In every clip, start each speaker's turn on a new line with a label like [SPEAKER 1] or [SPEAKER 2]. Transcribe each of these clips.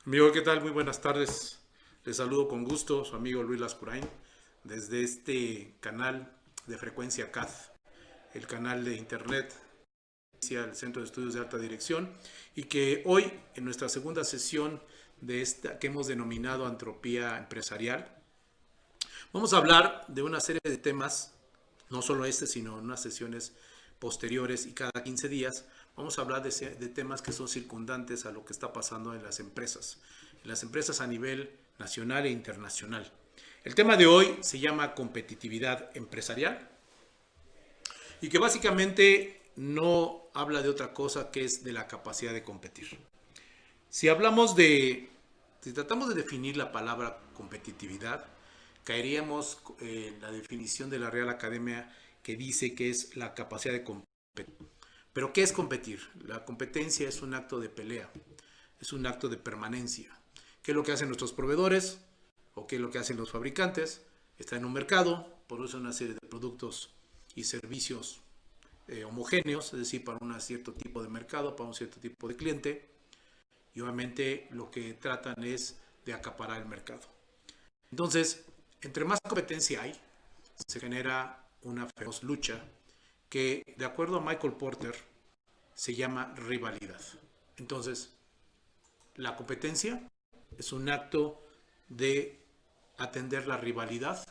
[SPEAKER 1] Amigo, ¿qué tal? Muy buenas tardes. Les saludo con gusto, su amigo Luis Lascurain, desde este canal de frecuencia CAD, el canal de internet, el Centro de Estudios de Alta Dirección, y que hoy, en nuestra segunda sesión de esta que hemos denominado Antropía Empresarial, vamos a hablar de una serie de temas, no solo este, sino en unas sesiones posteriores y cada 15 días, vamos a hablar de temas que son circundantes a lo que está pasando en las empresas a nivel nacional e internacional. El tema de hoy se llama competitividad empresarial y que básicamente no habla de otra cosa que es de la capacidad de competir. Si hablamos de, si tratamos de definir la palabra competitividad, caeríamos en la definición de la Real Academia que dice que es la capacidad de competir. Pero ¿qué es competir? La competencia es un acto de pelea, es un acto de permanencia. ¿Qué es lo que hacen nuestros proveedores? ¿O qué es lo que hacen los fabricantes? Está en un mercado, produce una serie de productos y servicios homogéneos, es decir, para un cierto tipo de mercado, para un cierto tipo de cliente, y obviamente lo que tratan es de acaparar el mercado. Entonces, entre más competencia hay, se genera una feroz lucha que, de acuerdo a Michael Porter, se llama rivalidad. Entonces, la competencia es un acto de atender la rivalidad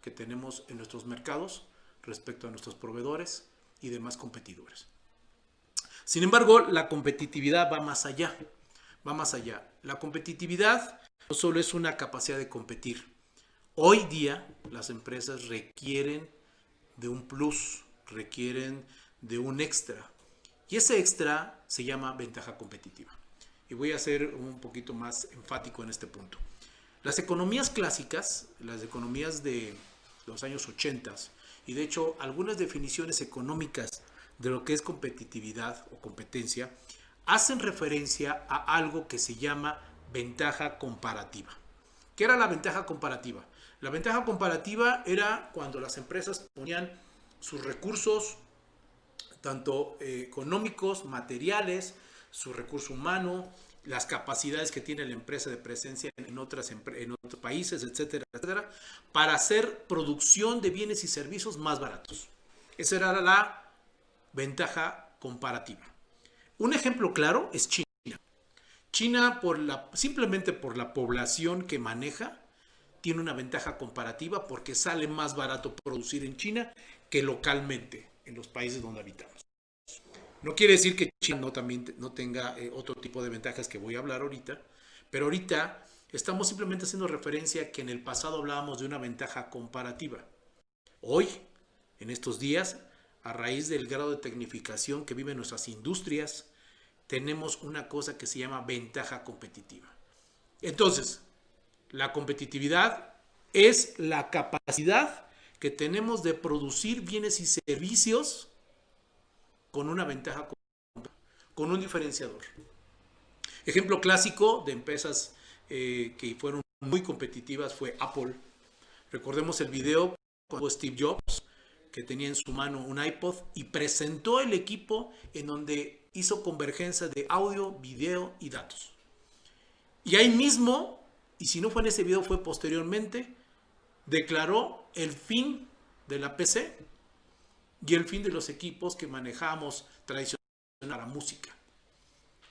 [SPEAKER 1] que tenemos en nuestros mercados respecto a nuestros proveedores y demás competidores. Sin embargo, la competitividad va más allá. Va más allá. La competitividad no solo es una capacidad de competir. Hoy día las empresas requieren de un plus, requieren de un extra. Y ese extra se llama ventaja competitiva. Y voy a ser un poquito más enfático en este punto. Las economías clásicas, las economías de los años 80, y de hecho algunas definiciones económicas de lo que es competitividad o competencia, hacen referencia a algo que se llama ventaja comparativa. ¿Qué era la ventaja comparativa? La ventaja comparativa era cuando las empresas ponían sus recursos, tanto económicos, materiales, su recurso humano, las capacidades que tiene la empresa de presencia en otros países, etcétera, etcétera, para hacer producción de bienes y servicios más baratos. Esa era la ventaja comparativa. Un ejemplo claro es China. China, simplemente por la población que maneja, tiene una ventaja comparativa porque sale más barato producir en China que localmente en los países donde habitamos. No quiere decir que China no tenga otro tipo de ventajas que voy a hablar ahorita, pero ahorita estamos simplemente haciendo referencia a que en el pasado hablábamos de una ventaja comparativa. Hoy, en estos días, a raíz del grado de tecnificación que viven nuestras industrias, tenemos una cosa que se llama ventaja competitiva. Entonces, la competitividad es la capacidad que tenemos de producir bienes y servicios con una ventaja, con un diferenciador. Ejemplo clásico de empresas que fueron muy competitivas fue Apple. Recordemos el video con Steve Jobs, que tenía en su mano un iPod y presentó el equipo en donde hizo convergencia de audio, video y datos. Y ahí mismo, y si no fue en ese video, fue posteriormente, declaró el fin de la PC y el fin de los equipos que manejamos tradicionalmente para música.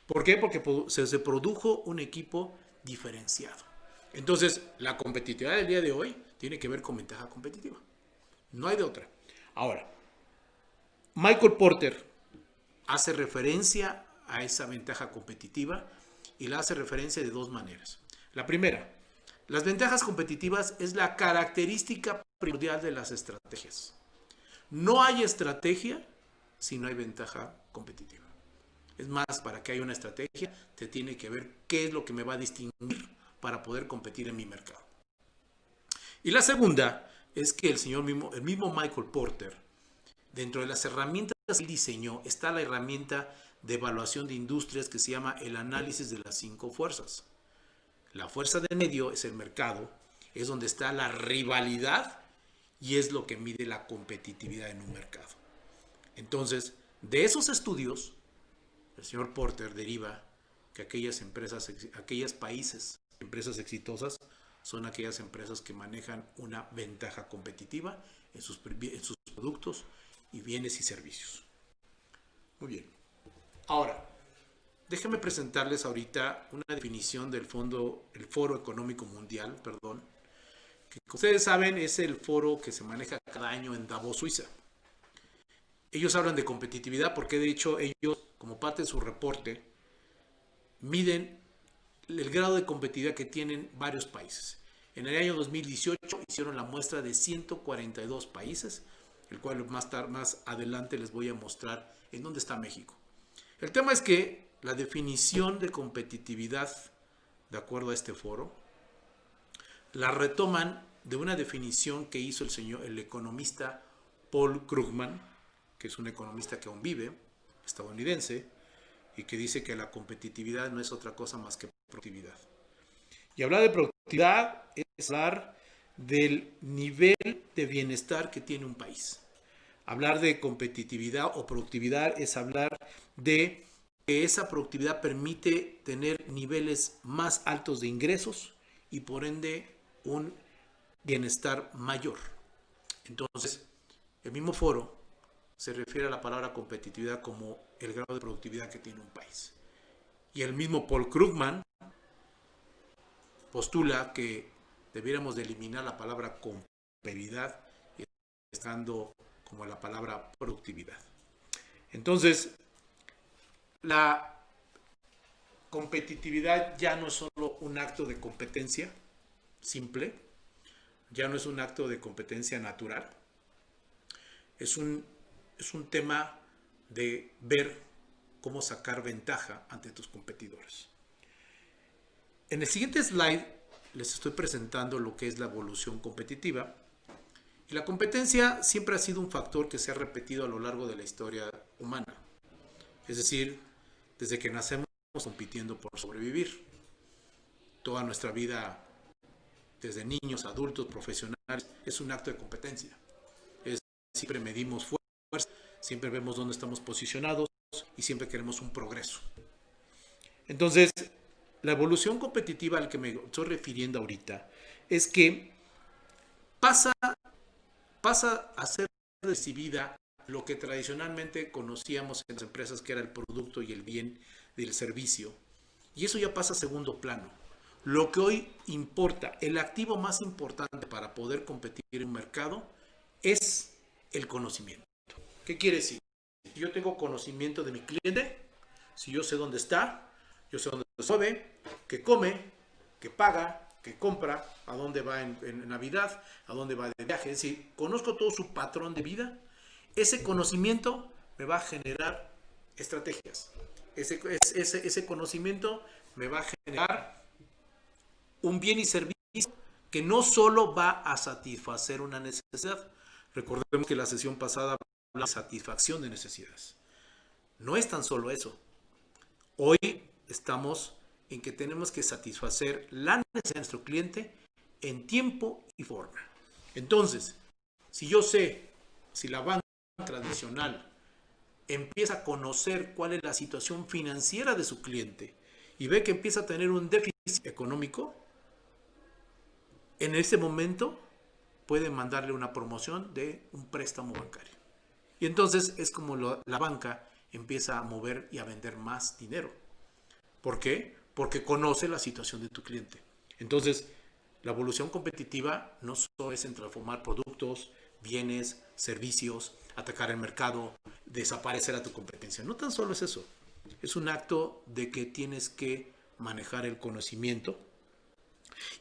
[SPEAKER 1] ¿Por qué? Porque se produjo un equipo diferenciado. Entonces, la competitividad del día de hoy tiene que ver con ventaja competitiva. No hay de otra. Ahora, Michael Porter hace referencia a esa ventaja competitiva y la hace referencia de dos maneras. La primera, las ventajas competitivas es la característica primordial de las estrategias. No hay estrategia si no hay ventaja competitiva. Es más, para que haya una estrategia, te tiene que ver qué es lo que me va a distinguir para poder competir en mi mercado. Y la segunda es que el mismo Michael Porter, dentro de las herramientas que él diseñó, está la herramienta de evaluación de industrias que se llama el análisis de las 5 fuerzas. La fuerza de medio es el mercado, es donde está la rivalidad y es lo que mide la competitividad en un mercado. Entonces, de esos estudios, el señor Porter deriva que aquellas países, empresas exitosas, son aquellas empresas que manejan una ventaja competitiva en sus productos y bienes y servicios. Muy bien. Ahora, déjenme presentarles ahorita una definición del Foro Económico Mundial, que como ustedes saben es el foro que se maneja cada año en Davos, Suiza. Ellos hablan de competitividad porque de hecho ellos, como parte de su reporte, miden el grado de competitividad que tienen varios países. En el año 2018 hicieron la muestra de 142 países, el cual más adelante les voy a mostrar en dónde está México. El tema es que la definición de competitividad, de acuerdo a este foro, la retoman de una definición que hizo el economista Paul Krugman, que es un economista que aún vive, estadounidense, y que dice que la competitividad no es otra cosa más que productividad. Y hablar de productividad es hablar del nivel de bienestar que tiene un país. Hablar de competitividad o productividad es hablar de que esa productividad permite tener niveles más altos de ingresos y por ende un bienestar mayor. Entonces, el mismo foro se refiere a la palabra competitividad como el grado de productividad que tiene un país. Y el mismo Paul Krugman postula que debiéramos de eliminar la palabra competitividad y estando como la palabra productividad. Entonces, la competitividad ya no es solo un acto de competencia simple, ya no es un acto de competencia natural, es un tema de ver cómo sacar ventaja ante tus competidores. En el siguiente slide les estoy presentando lo que es la evolución competitiva. Y la competencia siempre ha sido un factor que se ha repetido a lo largo de la historia humana. Es decir, desde que nacemos compitiendo por sobrevivir. Toda nuestra vida, desde niños, adultos, profesionales, es un acto de competencia. Siempre medimos fuerza, siempre vemos dónde estamos posicionados y siempre queremos un progreso. Entonces, la evolución competitiva al que me estoy refiriendo ahorita es que pasa a ser recibida lo que tradicionalmente conocíamos en las empresas, que era el producto y el bien del servicio. Y eso ya pasa a segundo plano. Lo que hoy importa, el activo más importante para poder competir en un mercado es el conocimiento. ¿Qué quiere decir? Si yo tengo conocimiento de mi cliente, si yo sé dónde está, yo sé dónde se mueve, qué come, qué paga, qué compra, a dónde va en Navidad, a dónde va de viaje. Es decir, conozco todo su patrón de vida. Ese conocimiento me va a generar estrategias. Ese conocimiento me va a generar un bien y servicio que no solo va a satisfacer una necesidad. Recordemos que la sesión pasada hablaba de satisfacción de necesidades. No es tan solo eso. Hoy estamos en que tenemos que satisfacer la necesidad de nuestro cliente en tiempo y forma. Entonces, si yo sé, si la banca tradicional empieza a conocer cuál es la situación financiera de su cliente y ve que empieza a tener un déficit económico, en ese momento puede mandarle una promoción de un préstamo bancario. Y entonces es como la banca empieza a mover y a vender más dinero. ¿Por qué? Porque conoce la situación de tu cliente. Entonces, la evolución competitiva no solo es en transformar productos, bienes, servicios, atacar el mercado, desaparecer a tu competencia. No tan solo es eso. Es un acto de que tienes que manejar el conocimiento.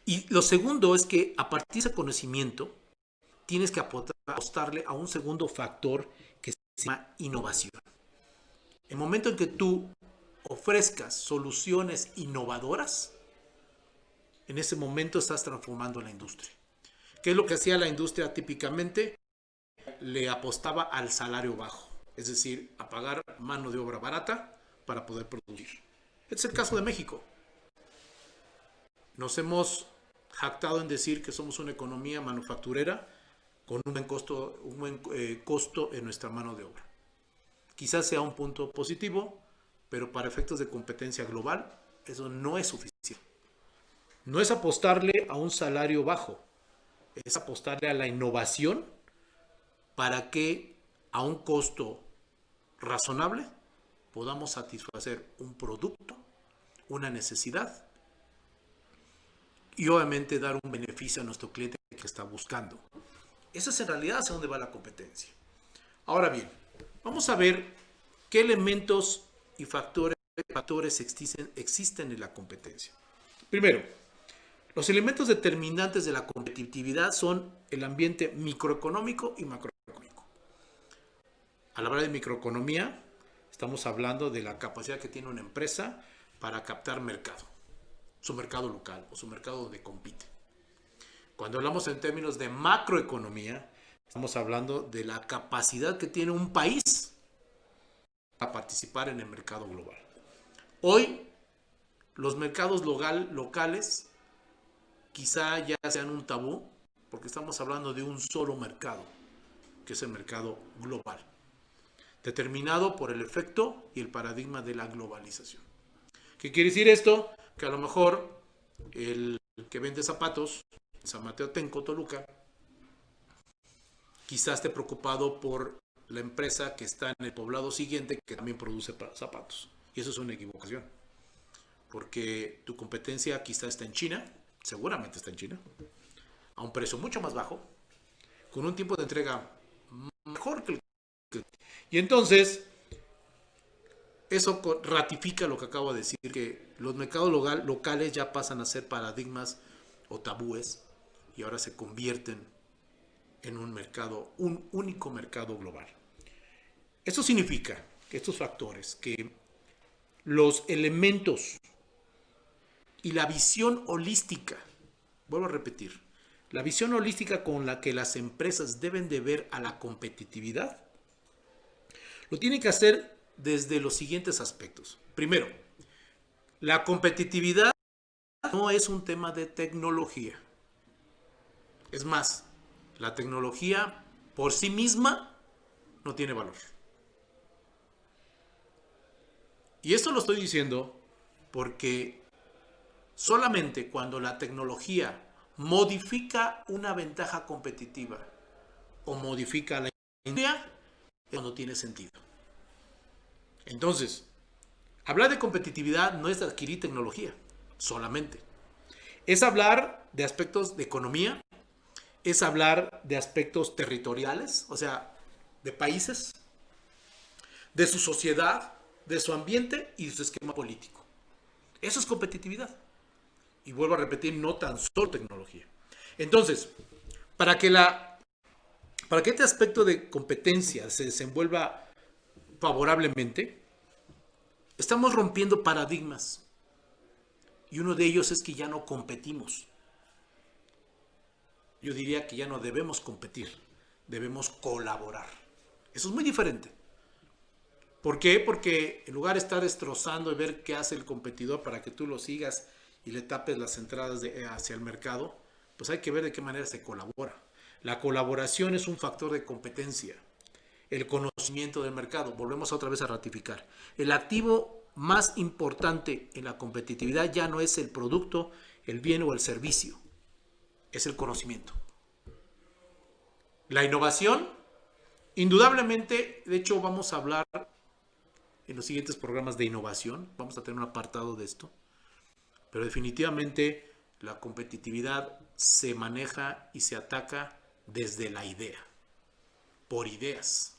[SPEAKER 1] Y lo segundo es que a partir de ese conocimiento tienes que apostarle a un segundo factor que se llama innovación. El momento en que tú ofrezcas soluciones innovadoras, en ese momento estás transformando la industria. ¿Qué es lo que hacía la industria típicamente? Le apostaba al salario bajo, es decir, a pagar mano de obra barata para poder producir. Este es el caso de México. Nos hemos jactado en decir que somos una economía manufacturera con un buen costo en nuestra mano de obra. Quizás sea un punto positivo, pero para efectos de competencia global, eso no es suficiente. No es apostarle a un salario bajo, es apostarle a la innovación para que a un costo razonable podamos satisfacer un producto, una necesidad y obviamente dar un beneficio a nuestro cliente que está buscando. Eso es en realidad hacia dónde va la competencia. Ahora bien, vamos a ver qué elementos y factores existen en la competencia. Primero, los elementos determinantes de la competitividad son el ambiente microeconómico y macroeconómico. A la hora de microeconomía, estamos hablando de la capacidad que tiene una empresa para captar mercado, su mercado local o su mercado donde compite. Cuando hablamos en términos de macroeconomía, estamos hablando de la capacidad que tiene un país para participar en el mercado global. Hoy, los mercados locales quizá ya sean un tabú, porque estamos hablando de un solo mercado, que es el mercado global, determinado por el efecto y el paradigma de la globalización. ¿Qué quiere decir esto? Que a lo mejor el que vende zapatos en San Mateo Tenco, Toluca, quizás esté preocupado por la empresa que está en el poblado siguiente que también produce zapatos. Y eso es una equivocación, porque tu competencia quizás está en China, seguramente está en China, a un precio mucho más bajo, con un tiempo de entrega mejor que el que... Y entonces, eso ratifica lo que acabo de decir, que los mercados locales ya pasan a ser paradigmas o tabúes y ahora se convierten en un mercado, un único mercado global. Esto significa que estos factores, que los elementos y la visión holística, vuelvo a repetir, la visión holística con la que las empresas deben de ver a la competitividad, lo tienen que hacer desde los siguientes aspectos. Primero, la competitividad no es un tema de tecnología. Es más, la tecnología por sí misma no tiene valor. Y esto lo estoy diciendo porque solamente cuando la tecnología modifica una ventaja competitiva o modifica la industria, es cuando tiene sentido. Entonces, hablar de competitividad no es adquirir tecnología solamente. Es hablar de aspectos de economía, es hablar de aspectos territoriales, o sea, de países, de su sociedad, de su ambiente y de su esquema político. Eso es competitividad. Y vuelvo a repetir, no tan solo tecnología. Entonces, para que este aspecto de competencia se desenvuelva favorablemente, estamos rompiendo paradigmas. Y uno de ellos es que ya no competimos. Yo diría que ya no debemos competir, debemos colaborar. Eso es muy diferente. ¿Por qué? Porque en lugar de estar destrozando y ver qué hace el competidor para que tú lo sigas y le tapes las entradas hacia el mercado, pues hay que ver de qué manera se colabora. La colaboración es un factor de competencia. El conocimiento del mercado, volvemos otra vez a ratificar. El activo más importante en la competitividad ya no es el producto, el bien o el servicio, es el conocimiento. La innovación, indudablemente, de hecho vamos a hablar en los siguientes programas de innovación, vamos a tener un apartado de esto, pero definitivamente la competitividad se maneja y se ataca desde la idea, por ideas.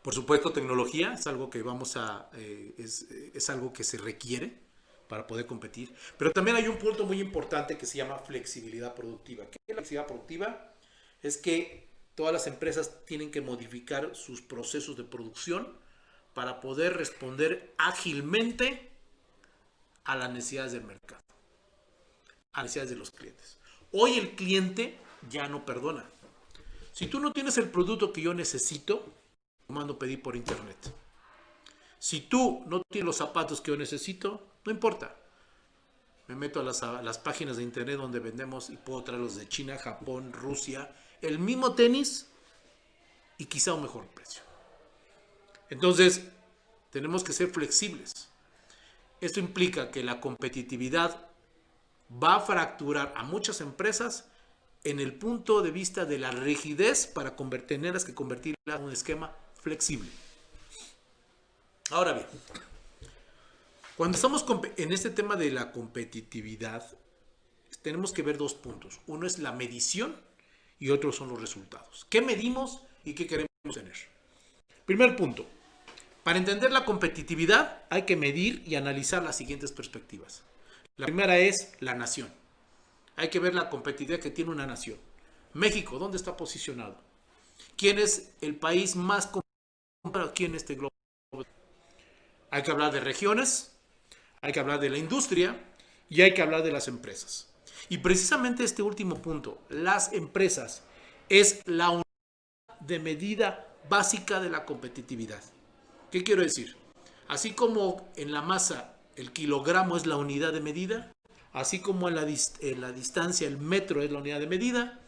[SPEAKER 1] Por supuesto, tecnología es algo que es algo que se requiere para poder competir, pero también hay un punto muy importante que se llama flexibilidad productiva. ¿Qué es la flexibilidad productiva? Es que todas las empresas tienen que modificar sus procesos de producción para poder responder ágilmente a las necesidades del mercado, a las necesidades de los clientes. Hoy el cliente ya no perdona. Si tú no tienes el producto que yo necesito, lo mando a pedir por internet. Si tú no tienes los zapatos que yo necesito, no importa. Me meto a las páginas de internet donde vendemos y puedo traerlos de China, Japón, Rusia, el mismo tenis y quizá un mejor precio. Entonces, tenemos que ser flexibles. Esto implica que la competitividad va a fracturar a muchas empresas en el punto de vista de la rigidez para tenerlas que convertirla en un esquema flexible. Ahora bien, cuando estamos en este tema de la competitividad, tenemos que ver dos puntos. Uno es la medición y otro son los resultados. ¿Qué medimos y qué queremos tener? Primer punto. Para entender la competitividad hay que medir y analizar las siguientes perspectivas. La primera es la nación. Hay que ver la competitividad que tiene una nación. México, ¿dónde está posicionado? ¿Quién es el país más competitivo aquí en este globo? Hay que hablar de regiones, hay que hablar de la industria y hay que hablar de las empresas. Y precisamente este último punto, las empresas, es la unidad de medida básica de la competitividad. ¿Qué quiero decir? Así como en la masa el kilogramo es la unidad de medida, así como en la distancia el metro es la unidad de medida,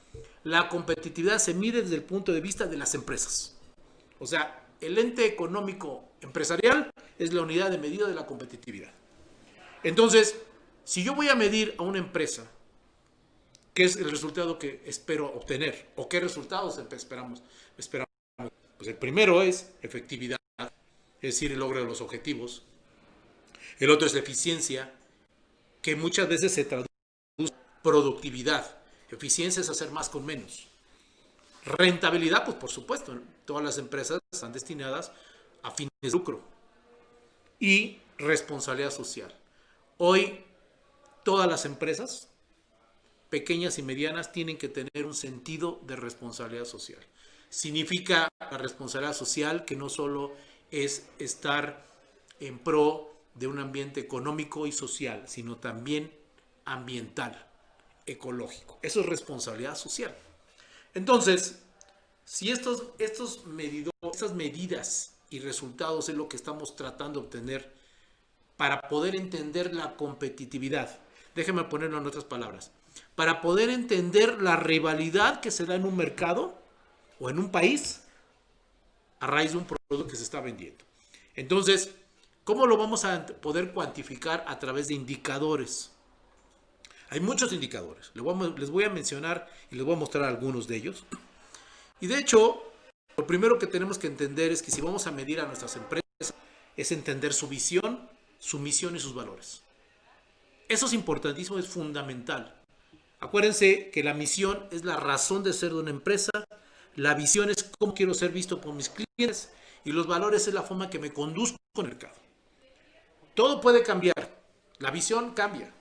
[SPEAKER 1] la competitividad se mide desde el punto de vista de las empresas. O sea, el ente económico empresarial es la unidad de medida de la competitividad. Entonces, si yo voy a medir a una empresa, ¿qué es el resultado que espero obtener? ¿O qué resultados esperamos? Pues el primero es efectividad, es decir, el logro de los objetivos. El otro es la eficiencia, que muchas veces se traduce en productividad. Eficiencia es hacer más con menos. Rentabilidad, pues por supuesto, todas las empresas están destinadas a fines de lucro. Y responsabilidad social. Hoy todas las empresas, pequeñas y medianas, tienen que tener un sentido de responsabilidad social. Significa la responsabilidad social que no solo es estar en pro de un ambiente económico y social, sino también ambiental, ecológico. Eso es responsabilidad social. Entonces, si estas medidas y resultados es lo que estamos tratando de obtener para poder entender la competitividad, déjenme ponerlo en otras palabras, para poder entender la rivalidad que se da en un mercado o en un país a raíz de un producto que se está vendiendo. Entonces, ¿cómo lo vamos a poder cuantificar? A través de indicadores. Hay muchos indicadores. Les voy a mencionar y les voy a mostrar algunos de ellos. Y de hecho, lo primero que tenemos que entender es que si vamos a medir a nuestras empresas, es entender su visión, su misión y sus valores. Eso es importantísimo, es fundamental. Acuérdense que la misión es la razón de ser de una empresa, la visión es cómo quiero ser visto por mis clientes y los valores es la forma que me conduzco en el mercado. Todo puede cambiar, la visión cambia,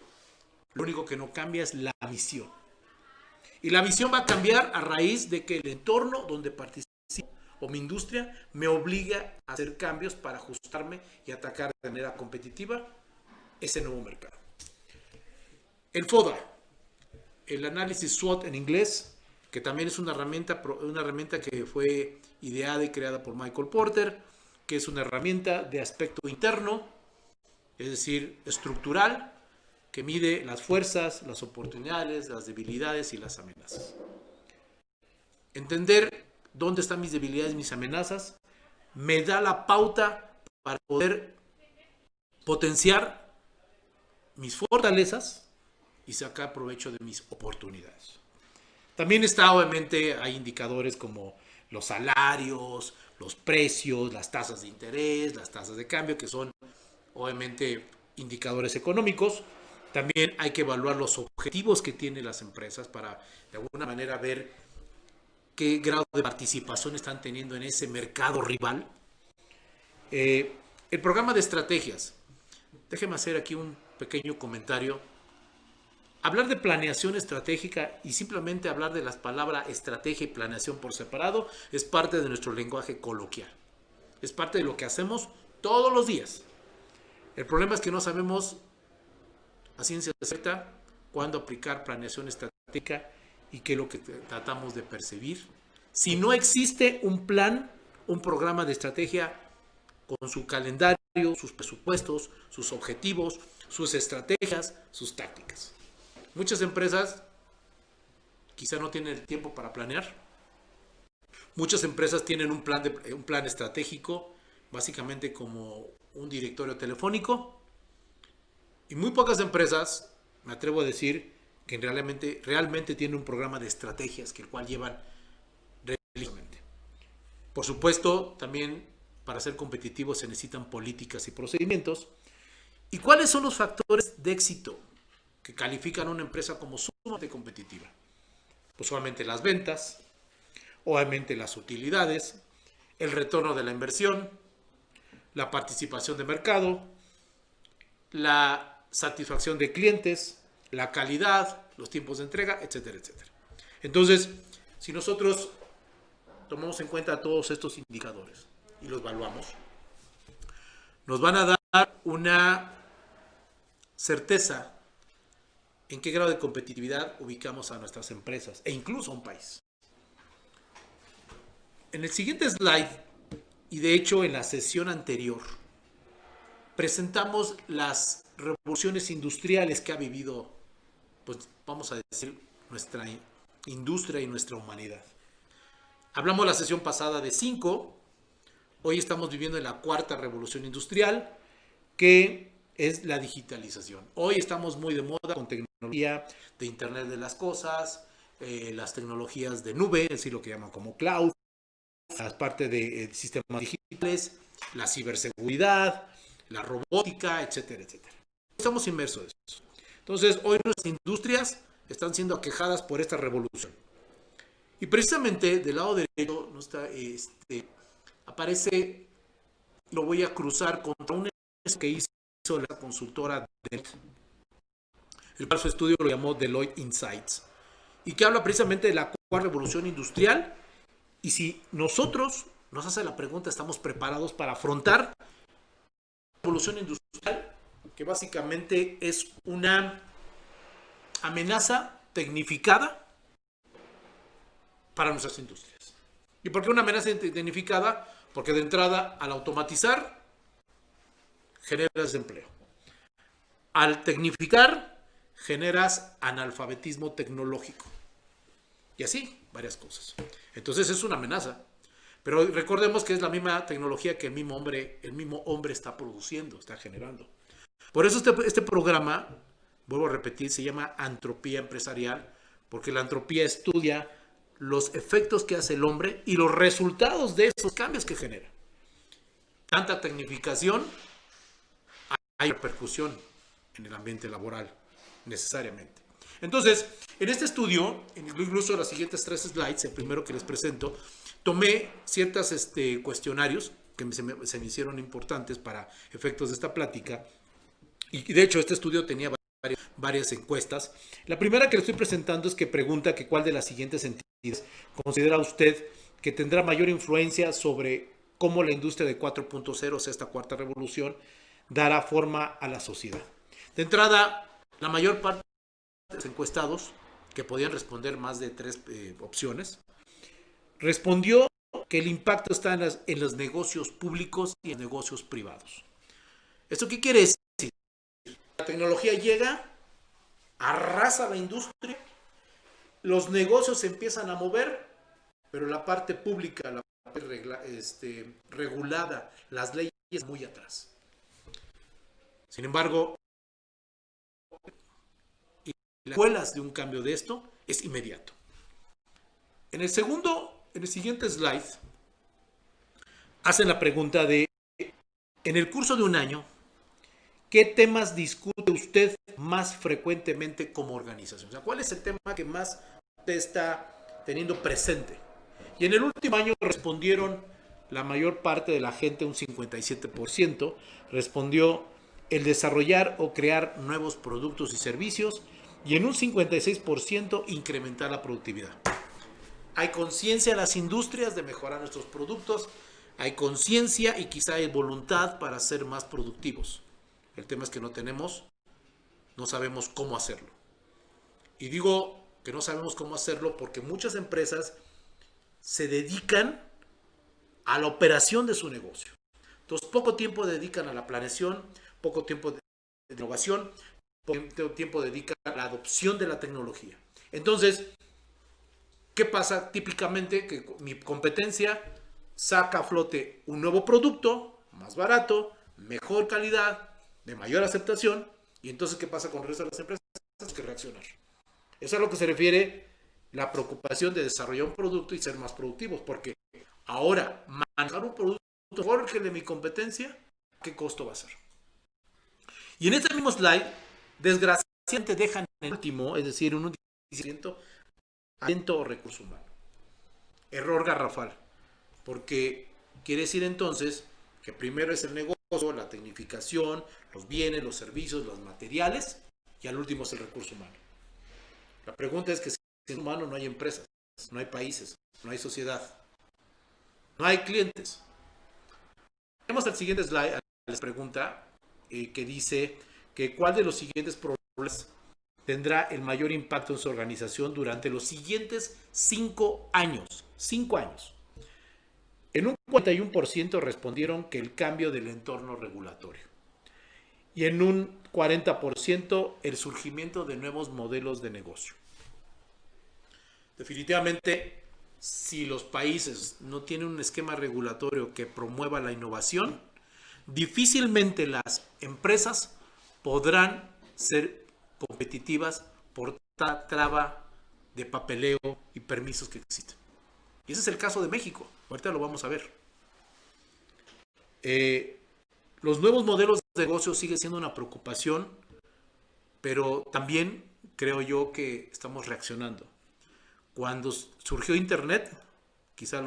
[SPEAKER 1] lo único que no cambia es la misión. Y la visión va a cambiar a raíz de que el entorno donde participo o mi industria me obliga a hacer cambios para ajustarme y atacar de manera competitiva ese nuevo mercado. El FODA, el análisis SWOT en inglés, que también es una herramienta que fue ideada y creada por Michael Porter, que es una herramienta de aspecto interno, es decir, estructural, que mide las fuerzas, las oportunidades, las debilidades y las amenazas. Entender dónde están mis debilidades y mis amenazas me da la pauta para poder potenciar mis fortalezas y sacar provecho de mis oportunidades. También está, obviamente, hay indicadores como los salarios, los precios, las tasas de interés, las tasas de cambio, que son, obviamente, indicadores económicos. También hay que evaluar los objetivos que tienen las empresas para, de alguna manera, ver qué grado de participación están teniendo en ese mercado rival. El programa de estrategias. Déjenme hacer aquí un pequeño comentario. Hablar de planeación estratégica y simplemente hablar de las palabras estrategia y planeación por separado es parte de nuestro lenguaje coloquial. Es parte de lo que hacemos todos los días. El problema es que no sabemos a ciencia cierta cuándo aplicar planeación estratégica y qué es lo que tratamos de percibir. Si no existe un plan, un programa de estrategia con su calendario, sus presupuestos, sus objetivos, sus estrategias, sus tácticas. Muchas empresas quizá no tienen el tiempo para planear. Muchas empresas tienen un plan estratégico, básicamente como un directorio telefónico, y muy pocas empresas, me atrevo a decir, que realmente tienen un programa de estrategias que el cual llevan religiosamente. Por supuesto, también para ser competitivos se necesitan políticas y procedimientos. ¿Y cuáles son los factores de éxito que califican a una empresa como sumamente competitiva? Pues obviamente las ventas, obviamente las utilidades, el retorno de la inversión, la participación de mercado, la satisfacción de clientes, la calidad, los tiempos de entrega, etcétera, etcétera. Entonces, si nosotros tomamos en cuenta todos estos indicadores y los evaluamos, nos van a dar una certeza en qué grado de competitividad ubicamos a nuestras empresas e incluso a un país. En el siguiente slide, y de hecho en la sesión anterior, presentamos las revoluciones industriales que ha vivido, pues vamos a decir, nuestra industria y nuestra humanidad. Hablamos la sesión pasada de 5, hoy estamos viviendo en la 4ª revolución industrial, que es la digitalización. Hoy estamos muy de moda con tecnología de Internet de las cosas, las tecnologías de nube, es decir, lo que llaman como cloud, las partes de sistemas digitales, la ciberseguridad, la robótica, etcétera, etcétera. Estamos inmersos en eso. Entonces, hoy nuestras industrias están siendo aquejadas por esta revolución. Y precisamente del lado derecho no está, aparece, lo voy a cruzar contra un estudio que hizo la consultora Deloitte, el cual su estudio lo llamó Deloitte Insights, y que habla precisamente de la 4ª revolución industrial. Y si nosotros nos hace la pregunta, ¿estamos preparados para afrontar la revolución industrial? Que básicamente es una amenaza tecnificada para nuestras industrias. ¿Y por qué una amenaza tecnificada? Porque de entrada, al automatizar, generas desempleo. Al tecnificar, generas analfabetismo tecnológico. Y así, varias cosas. Entonces es una amenaza. Pero recordemos que es la misma tecnología que el mismo hombre está produciendo, está generando. Por eso este programa, vuelvo a repetir, se llama Antropía Empresarial, porque la entropía estudia los efectos que hace el hombre y los resultados de esos cambios que genera. Tanta tecnificación, hay repercusión en el ambiente laboral, necesariamente. Entonces, en este estudio, incluso las siguientes 3 slides, el primero que les presento, tomé ciertos cuestionarios que se me hicieron importantes para efectos de esta plática. Y de hecho, este estudio tenía varias encuestas. La primera que le estoy presentando es que pregunta que cuál de las siguientes entidades considera usted que tendrá mayor influencia sobre cómo la industria de 4.0, o sea, esta 4ª revolución, dará forma a la sociedad. De entrada, la mayor parte de los encuestados, que podían responder más de 3 opciones, respondió que el impacto está en los negocios públicos y en los negocios privados. ¿Esto qué quiere decir? La tecnología llega, arrasa la industria, los negocios se empiezan a mover, pero la parte pública, la parte regulada, las leyes muy atrás. Sin embargo, las secuelas de un cambio de esto es inmediato. En el siguiente slide, hacen la pregunta de, en el curso de un año, ¿qué temas discute usted más frecuentemente como organización? O sea, ¿cuál es el tema que más usted está teniendo presente? Y en el último año respondieron la mayor parte de la gente, un 57%, respondió el desarrollar o crear nuevos productos y servicios, y en un 56% incrementar la productividad. Hay conciencia en las industrias de mejorar nuestros productos, hay conciencia y quizá hay voluntad para ser más productivos. El tema es que no sabemos cómo hacerlo. Y digo que no sabemos cómo hacerlo porque muchas empresas se dedican a la operación de su negocio. Entonces, poco tiempo dedican a la planeación, poco tiempo de innovación, poco tiempo dedican a la adopción de la tecnología. Entonces, ¿qué pasa? Típicamente que mi competencia saca a flote un nuevo producto, más barato, mejor calidad, de mayor aceptación, y entonces, ¿qué pasa con el resto de las empresas? Hay que reaccionar. Eso es a lo que se refiere la preocupación de desarrollar un producto y ser más productivos, porque ahora, manejar un producto mejor que el de mi competencia, ¿qué costo va a ser? Y en este mismo slide, desgraciadamente dejan en el último, es decir, un 10% talento o recurso humano. Error garrafal, porque quiere decir entonces que primero es el negocio, la tecnificación, los bienes, los servicios, los materiales, y al último es el recurso humano. La pregunta es que sin humano no hay empresas, no hay países, no hay sociedad, no hay clientes. Tenemos el siguiente slide, les pregunta que dice que cuál de los siguientes problemas tendrá el mayor impacto en su organización durante los siguientes 5 años. 5 años. En un 41% respondieron que el cambio del entorno regulatorio. Y en un 40% el surgimiento de nuevos modelos de negocio. Definitivamente, si los países no tienen un esquema regulatorio que promueva la innovación, difícilmente las empresas podrán ser competitivas por tanta traba de papeleo y permisos que existen. Y ese es el caso de México. Ahorita lo vamos a ver. Los nuevos modelos de negocio siguen siendo una preocupación, pero también creo yo que estamos reaccionando. Cuando surgió Internet, quizá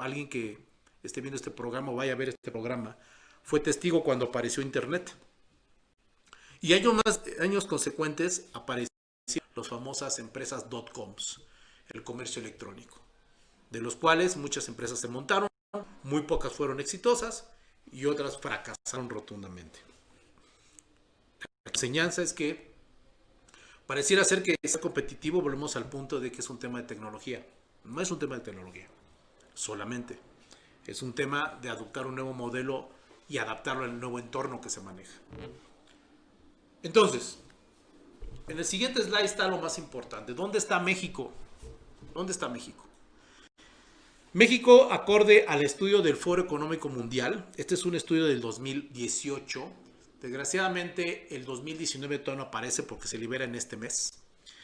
[SPEAKER 1] alguien que esté viendo este programa o vaya a ver este programa, fue testigo cuando apareció Internet. Y años consecuentes aparecieron las famosas empresas .coms, el comercio electrónico, de los cuales muchas empresas se montaron, muy pocas fueron exitosas y otras fracasaron rotundamente. La enseñanza es que pareciera ser que es competitivo, volvemos al punto de que es un tema de tecnología. No es un tema de tecnología solamente, es un tema de adoptar un nuevo modelo y adaptarlo al nuevo entorno que se maneja. Entonces, en el siguiente slide está lo más importante. ¿Dónde está México? ¿Dónde está México? México, acorde al estudio del Foro Económico Mundial, este es un estudio del 2018, desgraciadamente el 2019 todavía no aparece porque se libera en este mes.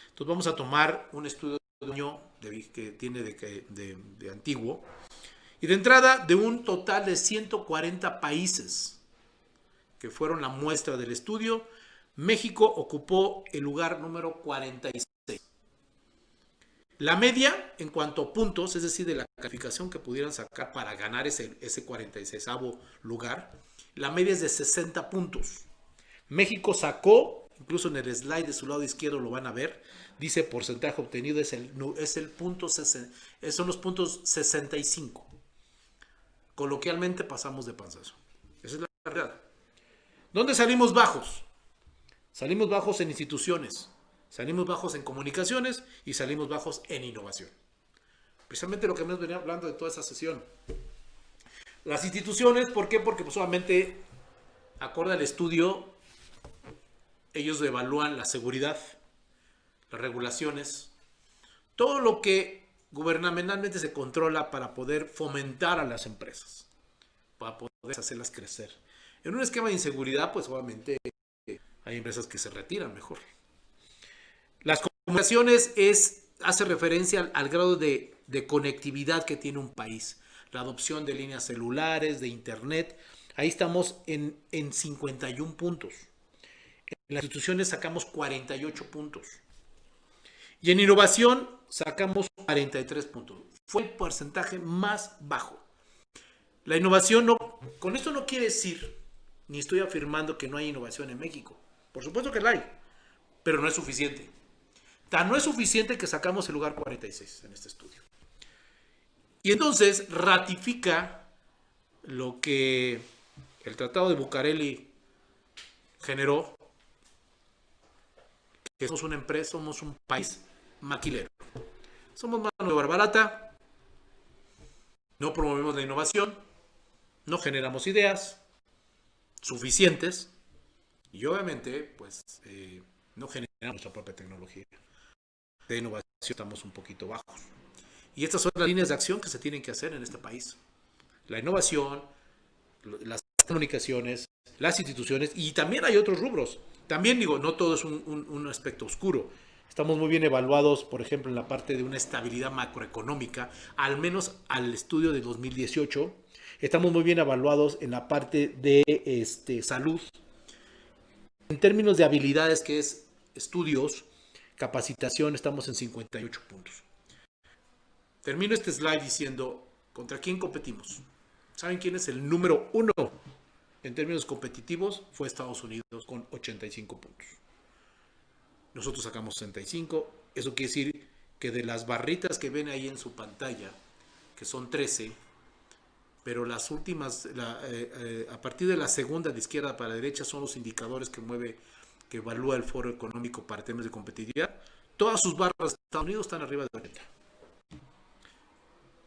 [SPEAKER 1] Entonces vamos a tomar un estudio de un año que tiene de antiguo, y de entrada de un total de 140 países que fueron la muestra del estudio, México ocupó el lugar número 46. La media en cuanto a puntos, es decir, de la calificación que pudieran sacar para ganar ese 46º lugar, la media es de 60 puntos. México sacó, incluso en el slide de su lado izquierdo lo van a ver, dice porcentaje obtenido, son los puntos 65. Coloquialmente pasamos de panzazo. Esa es la verdad. ¿Dónde salimos bajos? Salimos bajos en instituciones, salimos bajos en comunicaciones y salimos bajos en innovación. Precisamente lo que hemos venido hablando de toda esa sesión. Las instituciones, ¿por qué? Porque pues, solamente, acorde al estudio, ellos evalúan la seguridad, las regulaciones, todo lo que gubernamentalmente se controla para poder fomentar a las empresas, para poder hacerlas crecer. En un esquema de inseguridad, pues obviamente hay empresas que se retiran mejor. Las comunicaciones hace referencia al grado de conectividad que tiene un país. La adopción de líneas celulares, de internet. Ahí estamos en 51 puntos. En las instituciones sacamos 48 puntos. Y en innovación sacamos 43 puntos. Fue el porcentaje más bajo. La innovación no, con esto no quiere decir, ni estoy afirmando que no hay innovación en México. Por supuesto que la hay, pero no es suficiente. Tan no es suficiente que sacamos el lugar 46 en este estudio. Y entonces ratifica lo que el Tratado de Bucareli generó, que somos una empresa, somos un país maquilero. Somos mano de obra barata, no promovemos la innovación, no generamos ideas suficientes y obviamente pues no generamos nuestra propia tecnología. De innovación estamos un poquito bajos. Y estas son las líneas de acción que se tienen que hacer en este país. La innovación, las comunicaciones, las instituciones, y también hay otros rubros. También digo, no todo es un aspecto oscuro. Estamos muy bien evaluados, por ejemplo, en la parte de una estabilidad macroeconómica, al menos al estudio de 2018. Estamos muy bien evaluados en la parte de salud. En términos de habilidades, que es estudios, capacitación, estamos en 58 puntos. Termino este slide diciendo, ¿contra quién competimos? ¿Saben quién es el número uno en términos competitivos? Fue Estados Unidos con 85 puntos. Nosotros sacamos 65. Eso quiere decir que de las barritas que ven ahí en su pantalla, que son 13, pero las últimas, a partir de la segunda de izquierda para derecha, son los indicadores que evalúa el Foro Económico para temas de competitividad. Todas sus barras de Estados Unidos están arriba de 40.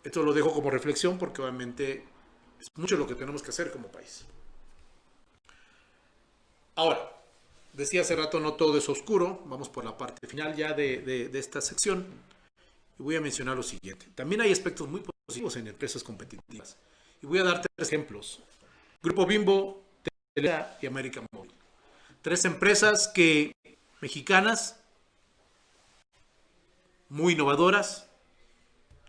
[SPEAKER 1] Esto lo dejo como reflexión porque obviamente es mucho lo que tenemos que hacer como país. Ahora, decía hace rato, no todo es oscuro. Vamos por la parte final ya de esta sección. Y voy a mencionar lo siguiente. También hay aspectos muy positivos en empresas competitivas. Y voy a dar 3 ejemplos. Grupo Bimbo, Televisa y América Móvil. 3 empresas mexicanas, muy innovadoras,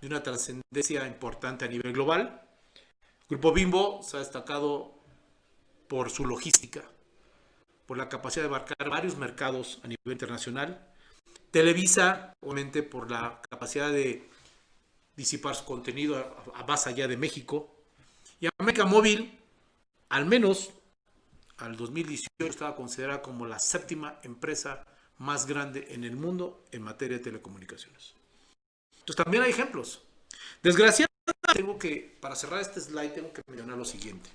[SPEAKER 1] de una trascendencia importante a nivel global. Grupo Bimbo se ha destacado por su logística, por la capacidad de abarcar varios mercados a nivel internacional. Televisa, obviamente, por la capacidad de disipar su contenido a más allá de México. Y América Móvil, al menos al 2018, estaba considerada como la 7ª empresa más grande en el mundo en materia de telecomunicaciones. Entonces también hay ejemplos. Desgraciadamente, para cerrar este slide, tengo que mencionar lo siguiente.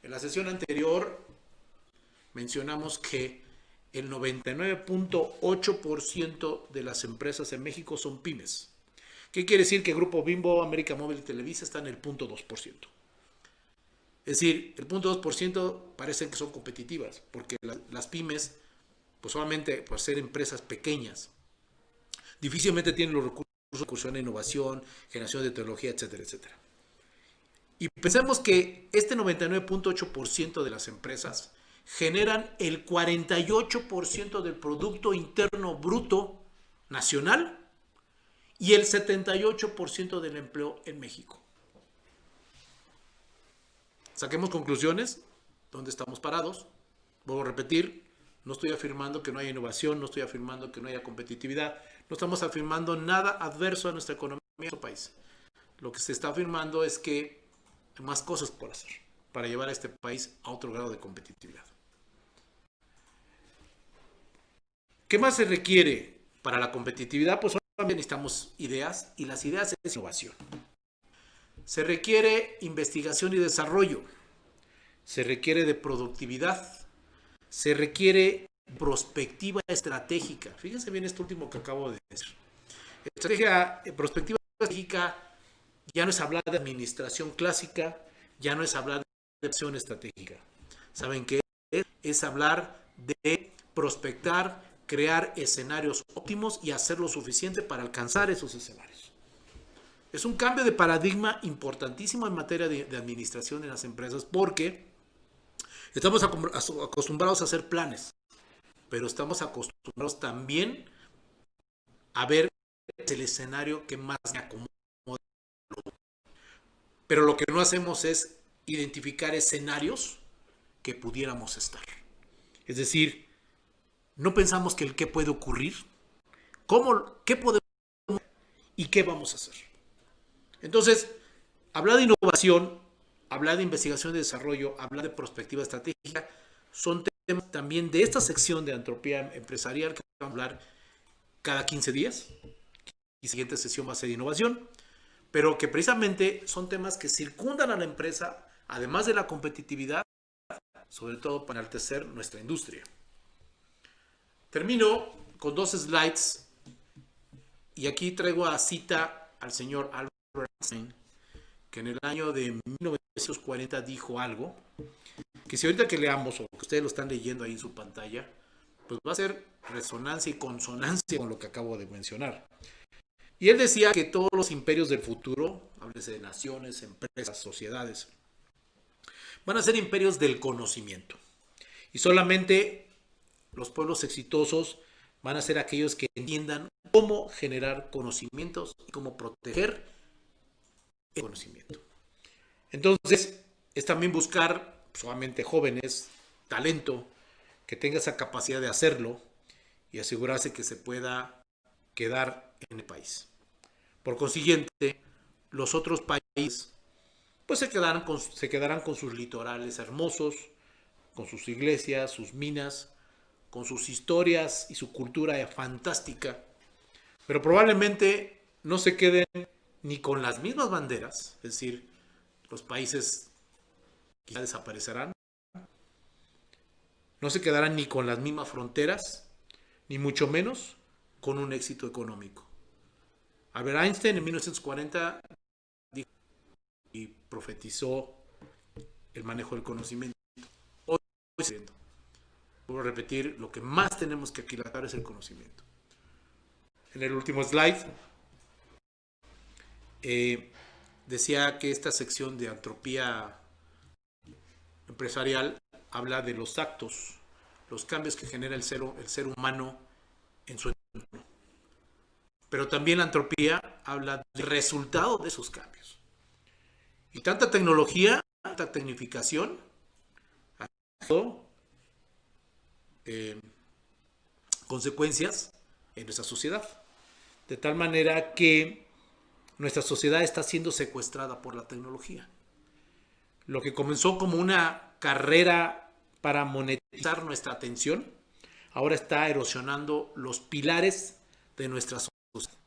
[SPEAKER 1] En la sesión anterior mencionamos que el 99.8% de las empresas en México son pymes. ¿Qué quiere decir? Que Grupo Bimbo, América Móvil y Televisa están en el 0.2%. Es decir, el 0.2% parecen que son competitivas, porque las pymes, pues solamente por ser empresas pequeñas, difícilmente tienen los recursos de incursión en innovación, generación de tecnología, etcétera, etcétera. Y pensemos que este 99.8% de las empresas generan el 48% del Producto Interno Bruto Nacional y el 78% del empleo en México. Saquemos conclusiones. ¿Dónde estamos parados? Vuelvo a repetir, no estoy afirmando que no haya innovación, no estoy afirmando que no haya competitividad, no estamos afirmando nada adverso a nuestra economía y a nuestro país. Lo que se está afirmando es que hay más cosas por hacer para llevar a este país a otro grado de competitividad. ¿Qué más se requiere para la competitividad? Pues obviamente necesitamos ideas, y las ideas es innovación. Se requiere investigación y desarrollo. Se requiere de productividad. Se requiere prospectiva estratégica. Fíjense bien esto último que acabo de decir. Prospectiva estratégica ya no es hablar de administración clásica, ya no es hablar de acción estratégica. ¿Saben qué es? Es hablar de prospectar, crear escenarios óptimos y hacer lo suficiente para alcanzar esos escenarios. Es un cambio de paradigma importantísimo en materia de administración en las empresas, porque estamos acostumbrados a hacer planes, pero estamos acostumbrados también a ver el escenario que más me acomoda. Pero lo que no hacemos es identificar escenarios que pudiéramos estar. Es decir, no pensamos que el qué puede ocurrir, qué podemos y qué vamos a hacer. Entonces, hablar de innovación, hablar de investigación y desarrollo, hablar de perspectiva estratégica, son temas también de esta sección de Antropía Empresarial que vamos a hablar cada 15 días. Y siguiente sesión va a ser de innovación, pero que precisamente son temas que circundan a la empresa, además de la competitividad, sobre todo para enaltecer nuestra industria. Termino con 2 slides, y aquí traigo a cita al señor Albert Einstein, que en el año de 1940 dijo algo, que si ahorita que leamos, o que ustedes lo están leyendo ahí en su pantalla, pues va a ser resonancia y consonancia con lo que acabo de mencionar. Y él decía que todos los imperios del futuro, háblese de naciones, empresas, sociedades, van a ser imperios del conocimiento. Y solamente los pueblos exitosos van a ser aquellos que entiendan cómo generar conocimientos y cómo proteger el conocimiento. Entonces, es también buscar solamente jóvenes, talento, que tenga esa capacidad de hacerlo y asegurarse que se pueda quedar en el país. Por consiguiente, los otros países pues se quedarán con sus litorales hermosos, con sus iglesias, sus minas, con sus historias y su cultura fantástica, pero probablemente no se queden ni con las mismas banderas, es decir, los países quizá desaparecerán, no se quedarán ni con las mismas fronteras, ni mucho menos con un éxito económico. Albert Einstein en 1940 dijo y profetizó el manejo del conocimiento. Hoy vuelvo a repetir, lo que más tenemos que aquilatar es el conocimiento. En el último slide decía que esta sección de Antropía Empresarial habla de los actos, los cambios que genera el ser humano en su entorno. Pero también la entropía habla del resultado de esos cambios. Y tanta tecnología, tanta tecnificación, ha tenido consecuencias en nuestra sociedad. De tal manera que nuestra sociedad está siendo secuestrada por la tecnología. Lo que comenzó como una carrera para monetizar nuestra atención, ahora está erosionando los pilares de nuestra sociedad.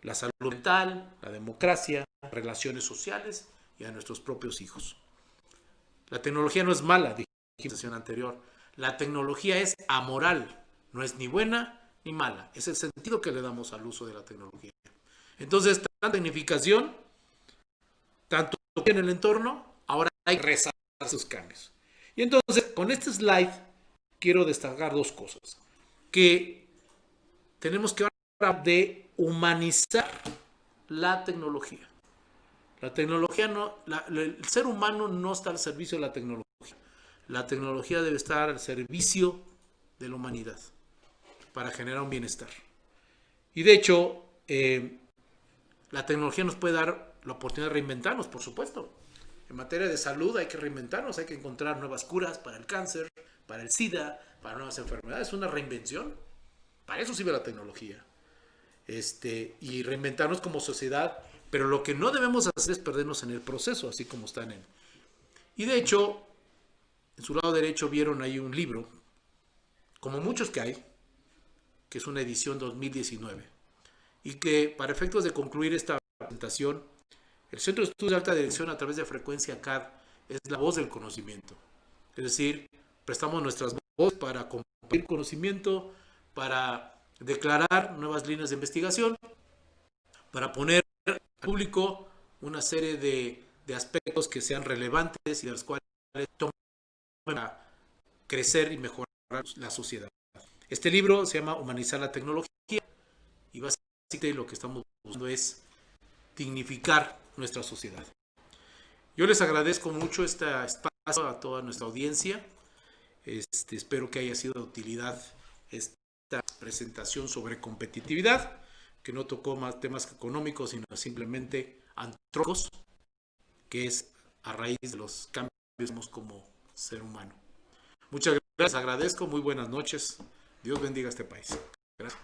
[SPEAKER 1] La salud mental, la democracia, las relaciones sociales y a nuestros propios hijos. La tecnología no es mala, dije en la sesión anterior. La tecnología es amoral, no es ni buena ni mala. Es el sentido que le damos al uso de la tecnología. Entonces, tanta tecnificación, tanto en el entorno, ahora hay que resaltar sus cambios. Y entonces, con este slide, quiero destacar dos cosas. Que tenemos que hablar de humanizar la tecnología. La tecnología no, el ser humano no está al servicio de la tecnología. La tecnología debe estar al servicio de la humanidad para generar un bienestar. Y de hecho, la tecnología nos puede dar la oportunidad de reinventarnos, por supuesto. En materia de salud hay que reinventarnos, hay que encontrar nuevas curas para el cáncer, para el SIDA, para nuevas enfermedades. Es una reinvención. Para eso sirve la tecnología. Y reinventarnos como sociedad, pero lo que no debemos hacer es perdernos en el proceso, así como está en él. Y de hecho, en su lado derecho vieron ahí un libro, como muchos que hay, que es una edición 2019, y que para efectos de concluir esta presentación, el Centro de Estudios de Alta Dirección a través de Frecuencia CAD es la voz del conocimiento. Es decir, prestamos nuestras voces para compartir conocimiento, para declarar nuevas líneas de investigación, para poner al público una serie de aspectos que sean relevantes y de los cuales tomen para crecer y mejorar la sociedad. Este libro se llama Humanizar la tecnología y básicamente lo que estamos buscando es dignificar nuestra sociedad. Yo les agradezco mucho este espacio a toda nuestra audiencia. Espero que haya sido de utilidad esta presentación sobre competitividad, que no tocó más temas económicos, sino simplemente antropológicos, que es a raíz de los cambios como ser humano. Muchas gracias, agradezco, muy buenas noches. Dios bendiga a este país. Gracias.